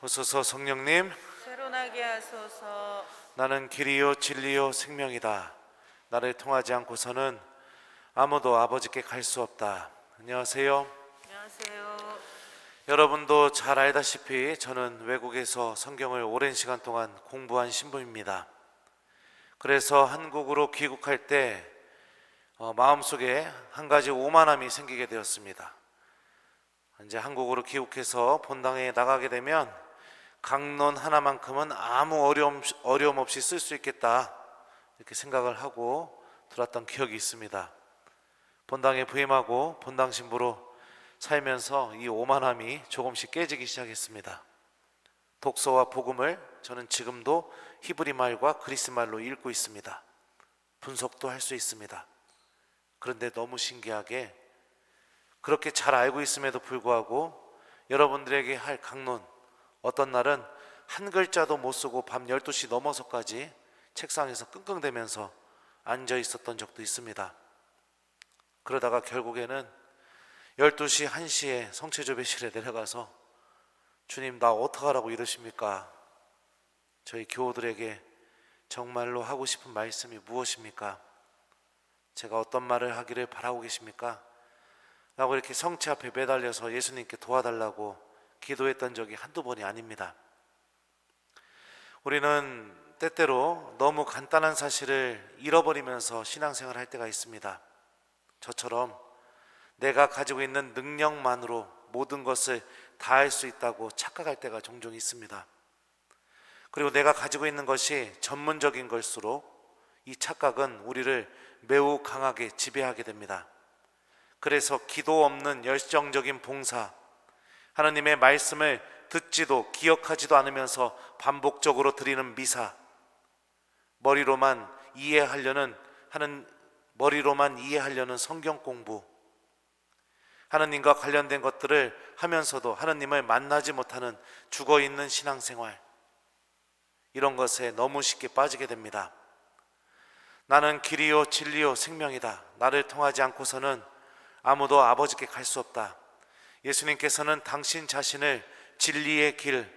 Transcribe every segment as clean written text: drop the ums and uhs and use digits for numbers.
오소서 성령님, 새로나게 하소서. 나는 길이요 진리요 생명이다. 나를 통하지 않고서는 아무도 아버지께 갈 수 없다. 안녕하세요. 안녕하세요. 여러분도 잘 알다시피 저는 외국에서 성경을 오랜 시간 동안 공부한 신부입니다. 그래서 한국으로 귀국할 때 마음속에 한 가지 오만함이 생기게 되었습니다. 이제 한국으로 귀국해서 본당에 나가게 되면 강론 하나만큼은 아무 어려움 없이 쓸 수 있겠다, 이렇게 생각을 하고 들었던 기억이 있습니다. 본당에 부임하고 본당 신부로 살면서 이 오만함이 조금씩 깨지기 시작했습니다. 독서와 복음을 저는 지금도 히브리 말과 그리스 말로 읽고 있습니다. 분석도 할 수 있습니다. 그런데 너무 신기하게 그렇게 잘 알고 있음에도 불구하고 여러분들에게 할 강론, 어떤 날은 한 글자도 못 쓰고 밤 12시 넘어서까지 책상에서 끙끙대면서 앉아 있었던 적도 있습니다. 그러다가 결국에는 12시, 1시에 성체조배실에 내려가서 주님, 나 어떡하라고 이러십니까? 저희 교우들에게 정말로 하고 싶은 말씀이 무엇입니까? 제가 어떤 말을 하기를 바라고 계십니까? 라고 이렇게 성체 앞에 매달려서 예수님께 도와달라고 기도했던 적이 한두 번이 아닙니다. 우리는 때때로 너무 간단한 사실을 잃어버리면서 신앙생활을 할 때가 있습니다. 저처럼 내가 가지고 있는 능력만으로 모든 것을 다 할 수 있다고 착각할 때가 종종 있습니다. 그리고 내가 가지고 있는 것이 전문적인 걸수록 이 착각은 우리를 매우 강하게 지배하게 됩니다. 그래서 기도 없는 열정적인 봉사, 하나님의 말씀을 듣지도 기억하지도 않으면서 반복적으로 드리는 미사, 머리로만 이해하려는 성경 공부, 하나님과 관련된 것들을 하면서도 하나님을 만나지 못하는 죽어있는 신앙생활, 이런 것에 너무 쉽게 빠지게 됩니다. 나는 길이요 진리요 생명이다. 나를 통하지 않고서는 아무도 아버지께 갈 수 없다. 예수님께서는 당신 자신을 진리의 길,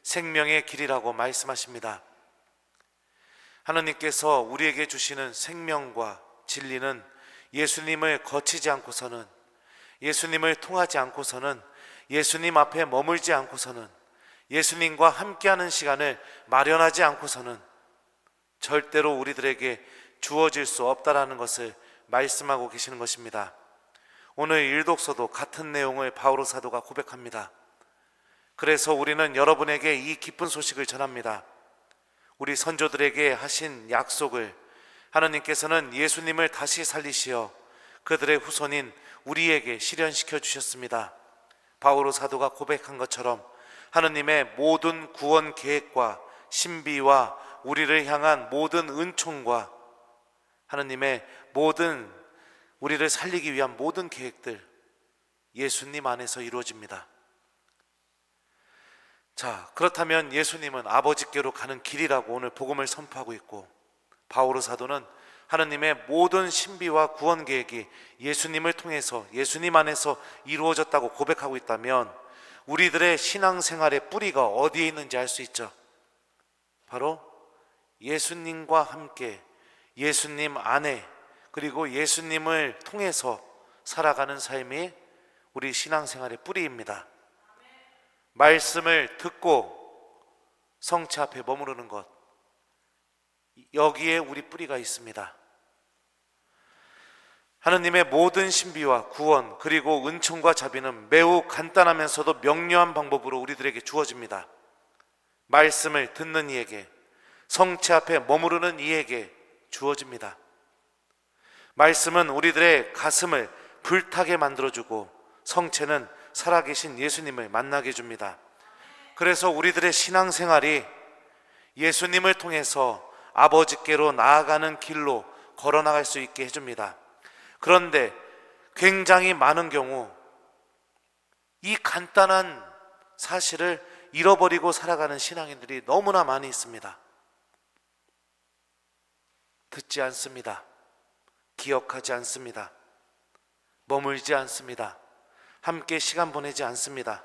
생명의 길이라고 말씀하십니다. 하나님께서 우리에게 주시는 생명과 진리는 예수님을 거치지 않고서는, 예수님을 통하지 않고서는, 예수님 앞에 머물지 않고서는, 예수님과 함께하는 시간을 마련하지 않고서는 절대로 우리들에게 주어질 수 없다라는 것을 말씀하고 계시는 것입니다. 오늘 일독서도 같은 내용을 바오로 사도가 고백합니다. 그래서 우리는 여러분에게 이 기쁜 소식을 전합니다. 우리 선조들에게 하신 약속을 하나님께서는 예수님을 다시 살리시어 그들의 후손인 우리에게 실현시켜 주셨습니다. 바오로 사도가 고백한 것처럼 하나님의 모든 구원 계획과 신비와 우리를 향한 모든 은총과 하나님의 모든 우리를 살리기 위한 모든 계획들, 예수님 안에서 이루어집니다. 자, 그렇다면 예수님은 아버지께로 가는 길이라고 오늘 복음을 선포하고 있고, 바오로 사도는 하나님의 모든 신비와 구원 계획이 예수님을 통해서, 예수님 안에서 이루어졌다고 고백하고 있다면 우리들의 신앙생활의 뿌리가 어디에 있는지 알 수 있죠. 바로 예수님과 함께, 예수님 안에, 그리고 예수님을 통해서 살아가는 삶이 우리 신앙생활의 뿌리입니다. 말씀을 듣고 성체 앞에 머무르는 것, 여기에 우리 뿌리가 있습니다. 하나님의 모든 신비와 구원, 그리고 은총과 자비는 매우 간단하면서도 명료한 방법으로 우리들에게 주어집니다. 말씀을 듣는 이에게, 성체 앞에 머무르는 이에게 주어집니다. 말씀은 우리들의 가슴을 불타게 만들어주고, 성체는 살아계신 예수님을 만나게 해줍니다. 그래서 우리들의 신앙생활이 예수님을 통해서 아버지께로 나아가는 길로 걸어나갈 수 있게 해줍니다. 그런데 굉장히 많은 경우 이 간단한 사실을 잃어버리고 살아가는 신앙인들이 너무나 많이 있습니다. 듣지 않습니다. 기억하지 않습니다. 머물지 않습니다. 함께 시간 보내지 않습니다.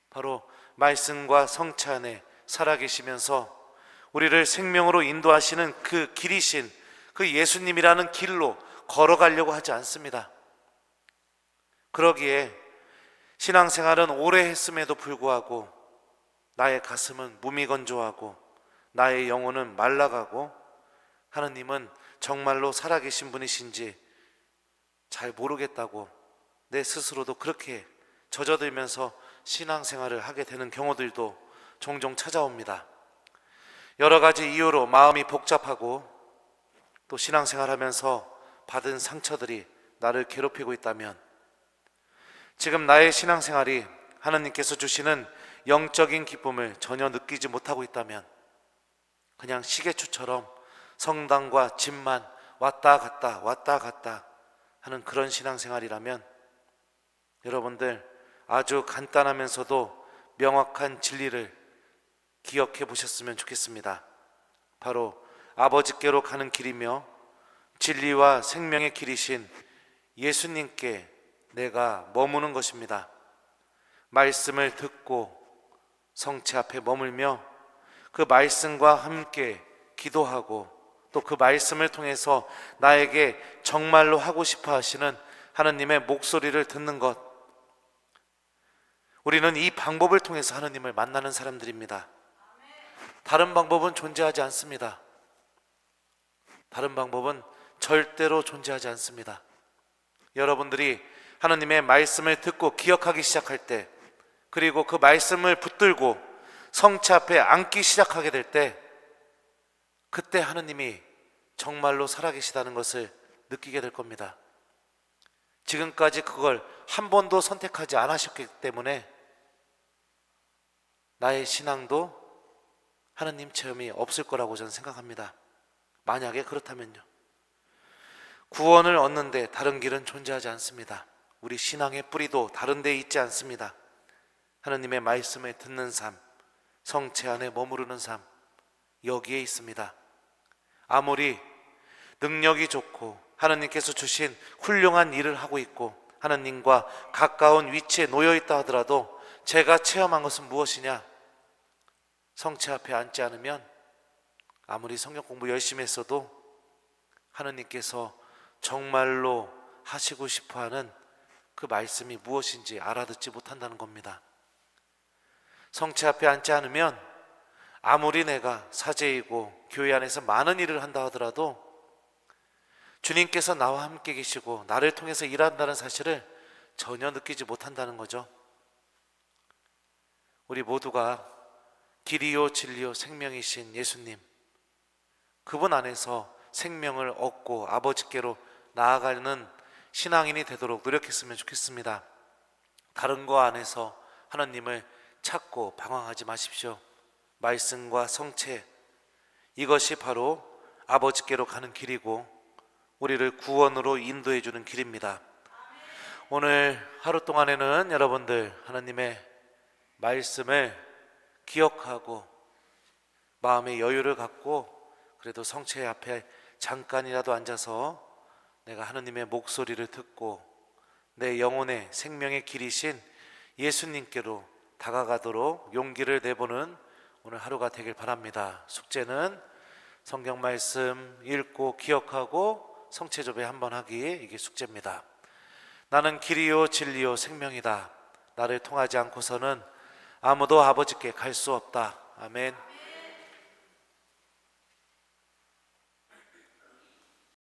바로 말씀과 성체 안에 살아계시면서 우리를 생명으로 인도하시는 그 길이신 그 예수님이라는 길로 걸어가려고 하지 않습니다. 그러기에 신앙생활은 오래 했음에도 불구하고 나의 가슴은 무미건조하고 나의 영혼은 말라가고 하느님은 정말로 살아계신 분이신지 잘 모르겠다고 내 스스로도 그렇게 젖어들면서 신앙생활을 하게 되는 경우들도 종종 찾아옵니다. 여러 가지 이유로 마음이 복잡하고 또 신앙생활하면서 받은 상처들이 나를 괴롭히고 있다면, 지금 나의 신앙생활이 하나님께서 주시는 영적인 기쁨을 전혀 느끼지 못하고 있다면, 그냥 시계추처럼 성당과 집만 왔다 갔다 하는 그런 신앙생활이라면 여러분들 아주 간단하면서도 명확한 진리를 기억해 보셨으면 좋겠습니다. 바로 아버지께로 가는 길이며 진리와 생명의 길이신 예수님께 내가 머무는 것입니다. 말씀을 듣고 성체 앞에 머물며 그 말씀과 함께 기도하고 또 그 말씀을 통해서 나에게 정말로 하고 싶어 하시는 하나님의 목소리를 듣는 것, 우리는 이 방법을 통해서 하나님을 만나는 사람들입니다. 다른 방법은 존재하지 않습니다. 다른 방법은 절대로 존재하지 않습니다. 여러분들이 하나님의 말씀을 듣고 기억하기 시작할 때, 그리고 그 말씀을 붙들고 성체 앞에 앉기 시작하게 될 때, 그때 하나님이 정말로 살아계시다는 것을 느끼게 될 겁니다. 지금까지 그걸 한 번도 선택하지 않으셨기 때문에 나의 신앙도 하나님 체험이 없을 거라고 저는 생각합니다. 만약에 그렇다면요. 구원을 얻는데 다른 길은 존재하지 않습니다. 우리 신앙의 뿌리도 다른 데 있지 않습니다. 하나님의 말씀을 듣는 삶, 성체 안에 머무르는 삶, 여기에 있습니다. 아무리 능력이 좋고 하나님께서 주신 훌륭한 일을 하고 있고 하나님과 가까운 위치에 놓여 있다 하더라도 제가 체험한 것은 무엇이냐? 성체 앞에 앉지 않으면 아무리 성경 공부 열심히 했어도 하나님께서 정말로 하시고 싶어하는 그 말씀이 무엇인지 알아듣지 못한다는 겁니다. 성체 앞에 앉지 않으면 아무리 내가 사제이고 교회 안에서 많은 일을 한다 하더라도 주님께서 나와 함께 계시고 나를 통해서 일한다는 사실을 전혀 느끼지 못한다는 거죠. 우리 모두가 길이요 진리요 생명이신 예수님, 그분 안에서 생명을 얻고 아버지께로 나아가는 신앙인이 되도록 노력했으면 좋겠습니다. 다른 거 안에서 하나님을 찾고 방황하지 마십시오. 말씀과 성체, 이것이 바로 아버지께로 가는 길이고 우리를 구원으로 인도해 주는 길입니다. 오늘 하루 동안에는 여러분들 하나님의 말씀을 기억하고 마음의 여유를 갖고 그래도 성체 앞에 잠깐이라도 앉아서 내가 하나님의 목소리를 듣고 내 영혼의 생명의 길이신 예수님께로 다가가도록 용기를 내보는 오늘 하루가 되길 바랍니다. 숙제는 성경 말씀 읽고 기억하고 성체조배 한번 하기, 이게 숙제입니다. 나는 길이요 진리요 생명이다. 나를 통하지 않고서는 아무도 아버지께 갈 수 없다. 아멘.